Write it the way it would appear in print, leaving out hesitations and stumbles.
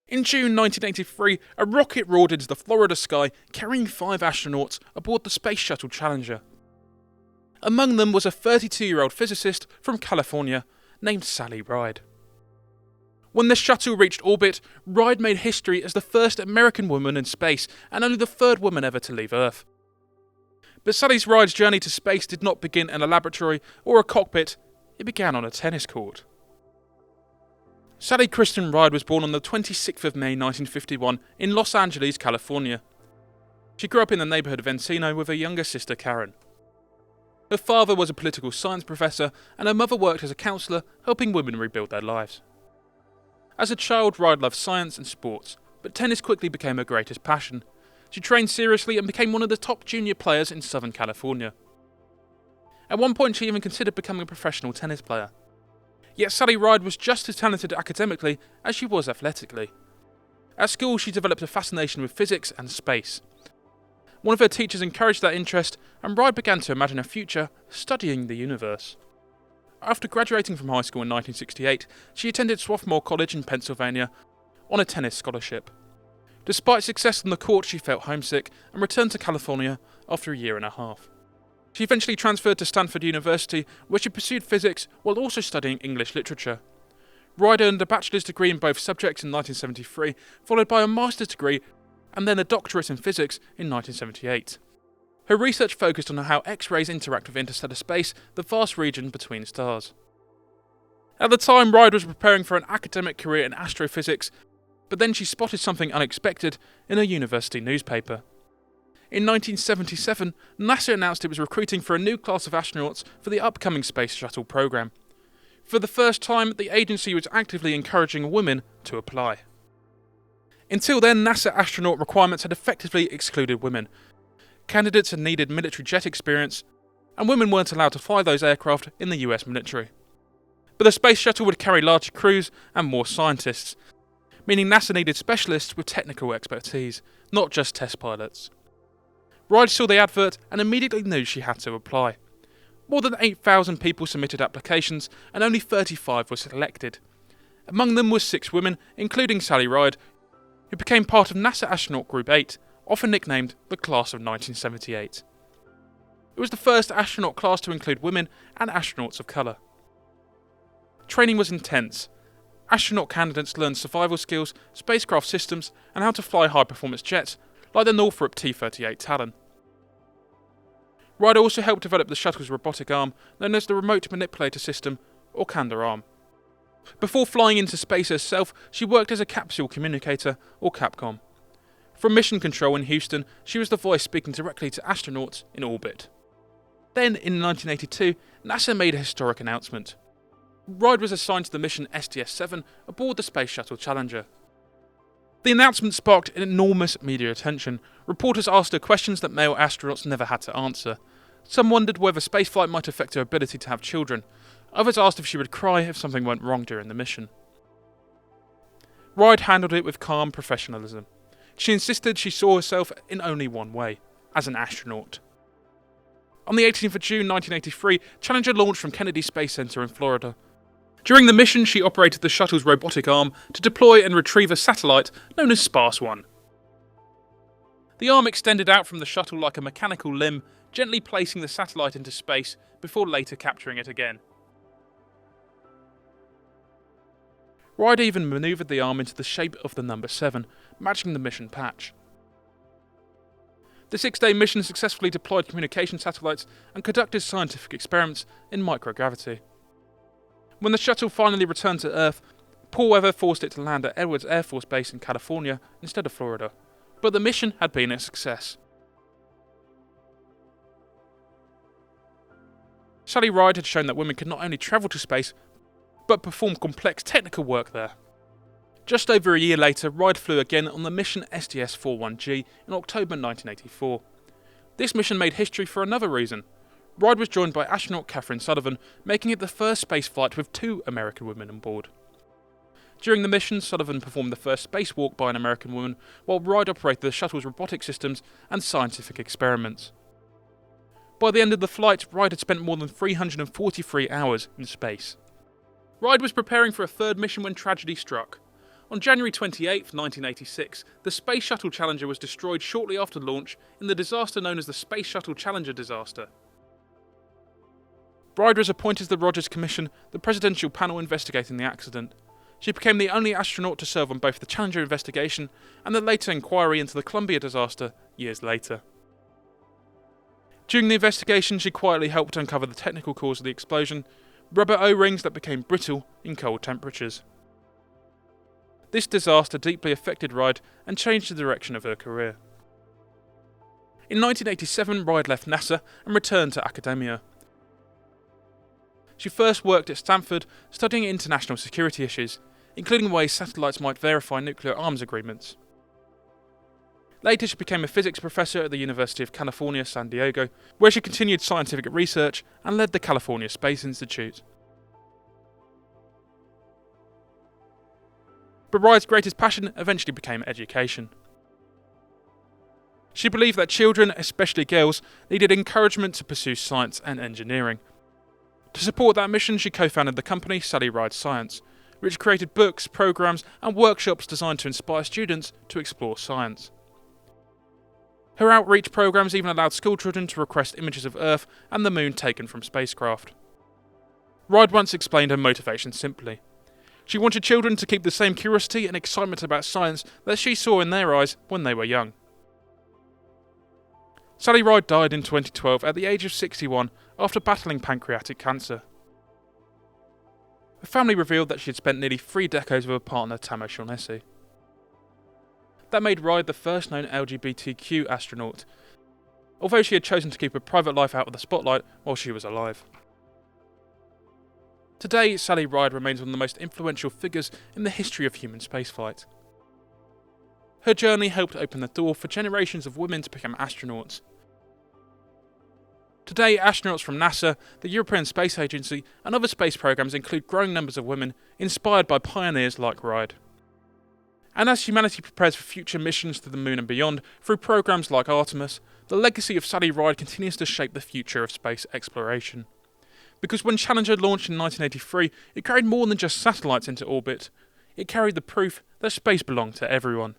In June 1983, a rocket roared into the Florida sky, carrying 5 astronauts aboard the Space Shuttle Challenger. Among them was a 32-year-old physicist from California named Sally Ride. When the shuttle reached orbit, Ride made history as the first American woman in space and only the third woman ever to leave Earth. But Sally Ride's journey to space did not begin in a laboratory or a cockpit, it began on a tennis court. Sally Kristen Ride was born on the 26th of May 1951 in Los Angeles, California. She grew up in the neighbourhood of Encino with her younger sister Karen. Her father was a political science professor and her mother worked as a counsellor, helping women rebuild their lives. As a child, Ride loved science and sports, but tennis quickly became her greatest passion. She trained seriously and became one of the top junior players in Southern California. At one point she even considered becoming a professional tennis player. Yet Sally Ride was just as talented academically as she was athletically. At school she developed a fascination with physics and space. One of her teachers encouraged that interest and Ride began to imagine a future studying the universe. After graduating from high school in 1968, she attended Swarthmore College in Pennsylvania on a tennis scholarship. Despite success on the court, she felt homesick and returned to California after a year and a half. She eventually transferred to Stanford University, where she pursued physics while also studying English literature. Ride earned a bachelor's degree in both subjects in 1973, followed by a master's degree and then a doctorate in physics in 1978. Her research focused on how X-rays interact with interstellar space, the vast region between stars. At the time, Ride was preparing for an academic career in astrophysics, but then she spotted something unexpected in a university newspaper. In 1977, NASA announced it was recruiting for a new class of astronauts for the upcoming Space Shuttle program. For the first time, the agency was actively encouraging women to apply. Until then, NASA astronaut requirements had effectively excluded women. Candidates had needed military jet experience, and women weren't allowed to fly those aircraft in the US military. But the Space Shuttle would carry larger crews and more scientists, meaning NASA needed specialists with technical expertise, not just test pilots. Ride saw the advert and immediately knew she had to apply. More than 8,000 people submitted applications and only 35 were selected. Among them were 6 women, including Sally Ride, who became part of NASA Astronaut Group 8, often nicknamed the Class of 1978. It was the first astronaut class to include women and astronauts of colour. Training was intense. Astronaut candidates learned survival skills, spacecraft systems, and how to fly high-performance jets, like the Northrop T-38 Talon. Ride also helped develop the shuttle's robotic arm, known as the Remote Manipulator System, or Candor Arm. Before flying into space herself, she worked as a capsule communicator, or Capcom. From mission control in Houston, she was the voice speaking directly to astronauts in orbit. Then, in 1982, NASA made a historic announcement. Ride was assigned to the mission STS-7 aboard the Space Shuttle Challenger. The announcement sparked enormous media attention. Reporters asked her questions that male astronauts never had to answer. Some wondered whether spaceflight might affect her ability to have children. Others asked if she would cry if something went wrong during the mission. Ride handled it with calm professionalism. She insisted she saw herself in only one way, as an astronaut. On the 18th of June 1983, Challenger launched from Kennedy Space Center in Florida. During the mission, she operated the shuttle's robotic arm to deploy and retrieve a satellite known as Sparse-1. The arm extended out from the shuttle like a mechanical limb, gently placing the satellite into space before later capturing it again. Ride even manoeuvred the arm into the shape of the number 7, matching the mission patch. The 6-day mission successfully deployed communication satellites and conducted scientific experiments in microgravity. When the shuttle finally returned to Earth, poor weather forced it to land at Edwards Air Force Base in California instead of Florida. But the mission had been a success. Sally Ride had shown that women could not only travel to space, but perform complex technical work there. Just over a year later, Ride flew again on the mission STS-41G in October 1984. This mission made history for another reason. Ride was joined by astronaut Catherine Sullivan, making it the first spaceflight with 2 American women on board. During the mission, Sullivan performed the first spacewalk by an American woman, while Ride operated the shuttle's robotic systems and scientific experiments. By the end of the flight, Ride had spent more than 343 hours in space. Ride was preparing for a 3rd mission when tragedy struck. On January 28, 1986, the Space Shuttle Challenger was destroyed shortly after launch in the disaster known as the Space Shuttle Challenger disaster. Bride was appointed to the Rogers Commission, the presidential panel investigating the accident. She became the only astronaut to serve on both the Challenger investigation and the later inquiry into the Columbia disaster years later. During the investigation, she quietly helped uncover the technical cause of the explosion, rubber O-rings that became brittle in cold temperatures. This disaster deeply affected Ride and changed the direction of her career. In 1987, Ride left NASA and returned to academia. She first worked at Stanford, studying international security issues, including ways satellites might verify nuclear arms agreements. Later, she became a physics professor at the University of California, San Diego, where she continued scientific research and led the California Space Institute. But Ride's greatest passion eventually became education. She believed that children, especially girls, needed encouragement to pursue science and engineering. To support that mission, she co-founded the company Sally Ride Science, which created books, programs, and workshops designed to inspire students to explore science. Her outreach programs even allowed schoolchildren to request images of Earth and the Moon taken from spacecraft. Ride once explained her motivation simply. She wanted children to keep the same curiosity and excitement about science that she saw in their eyes when they were young. Sally Ride died in 2012 at the age of 61 after battling pancreatic cancer. Her family revealed that she had spent nearly 3 decades with her partner Tam O'Shaughnessy. That made Ride the first known LGBTQ astronaut, although she had chosen to keep her private life out of the spotlight while she was alive. Today, Sally Ride remains one of the most influential figures in the history of human spaceflight. Her journey helped open the door for generations of women to become astronauts. Today, astronauts from NASA, the European Space Agency, and other space programs include growing numbers of women inspired by pioneers like Ride. And as humanity prepares for future missions to the Moon and beyond through programs like Artemis, the legacy of Sally Ride continues to shape the future of space exploration. Because when Challenger launched in 1983, it carried more than just satellites into orbit. It carried the proof that space belonged to everyone.